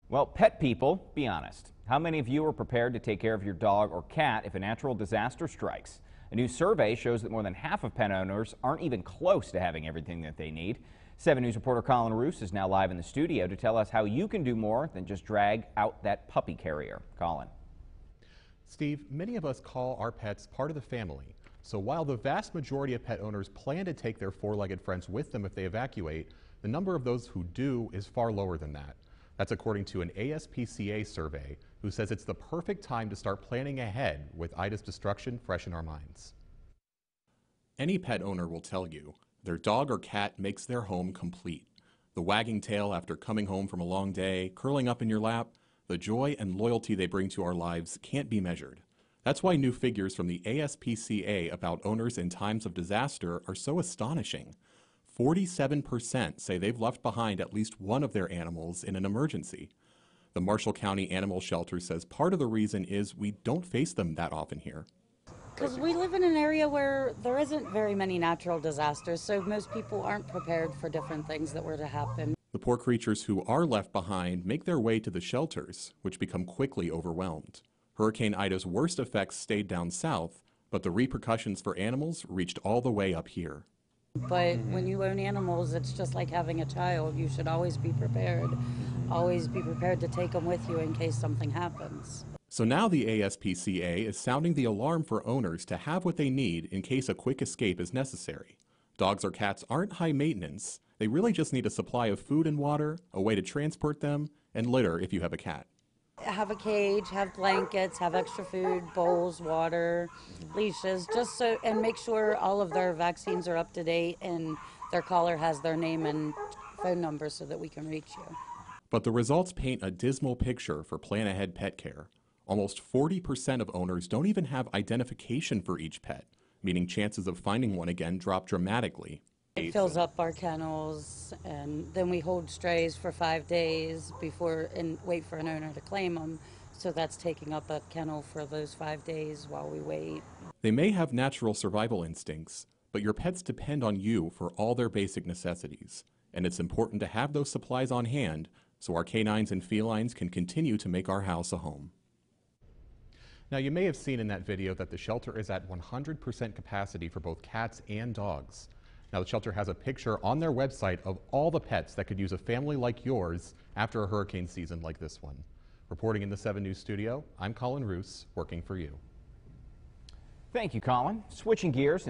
Well, pet people, be honest. How many of you are prepared to take care of your dog or cat if a natural disaster strikes? A new survey shows that more than half of pet owners aren't even close to having everything that they need. 7 News reporter Colin Roos is now live in the studio to tell us how you can do more than just drag out that puppy carrier. Colin. Steve, many of us call our pets part of the family. So while the vast majority of pet owners plan to take their four-legged friends with them if they evacuate, the number of those who do is far lower than that. That's according to an ASPCA survey, who says it's the perfect time to start planning ahead with Ida's destruction fresh in our minds. Any pet owner will tell you their dog or cat makes their home complete. The wagging tail after coming home from a long day, curling up in your lap, the joy and loyalty they bring to our lives can't be measured. That's why new figures from the ASPCA about owners in times of disaster are so astonishing. 47% say they've left behind at least one of their animals in an emergency. The Marshall County Animal Shelter says part of the reason is we don't face them that often here. Because we live in an area where there isn't very many natural disasters, so most people aren't prepared for different things that were to happen. The poor creatures who are left behind make their way to the shelters, which become quickly overwhelmed. Hurricane Ida's worst effects stayed down south, but the repercussions for animals reached all the way up here. But when you own animals, it's just like having a child. You should always be prepared. Always be prepared to take them with you in case something happens. So now the ASPCA is sounding the alarm for owners to have what they need in case a quick escape is necessary. Dogs or cats aren't high maintenance. They really just need a supply of food and water, a way to transport them, and litter if you have a cat. Have a cage, have blankets, have extra food, bowls, water, leashes, just so, and make sure all of their vaccines are up to date and their collar has their name and phone number so that we can reach you. But the results paint a dismal picture for plan ahead pet care. Almost 40% of owners don't even have identification for each pet, meaning chances of finding one again drop dramatically. It fills up our kennels, and then we hold strays for 5 days before and wait for an owner to claim them. So that's taking up a kennel for those 5 days while we wait. They may have natural survival instincts, but your pets depend on you for all their basic necessities. And it's important to have those supplies on hand so our canines and felines can continue to make our house a home. Now, you may have seen in that video that the shelter is at 100% capacity for both cats and dogs. Now, the shelter has a picture on their website of all the pets that could use a family like yours after a hurricane season like this one. Reporting in the 7 News studio, I'm Colin Roos, working for you. Thank you, Colin. Switching gears.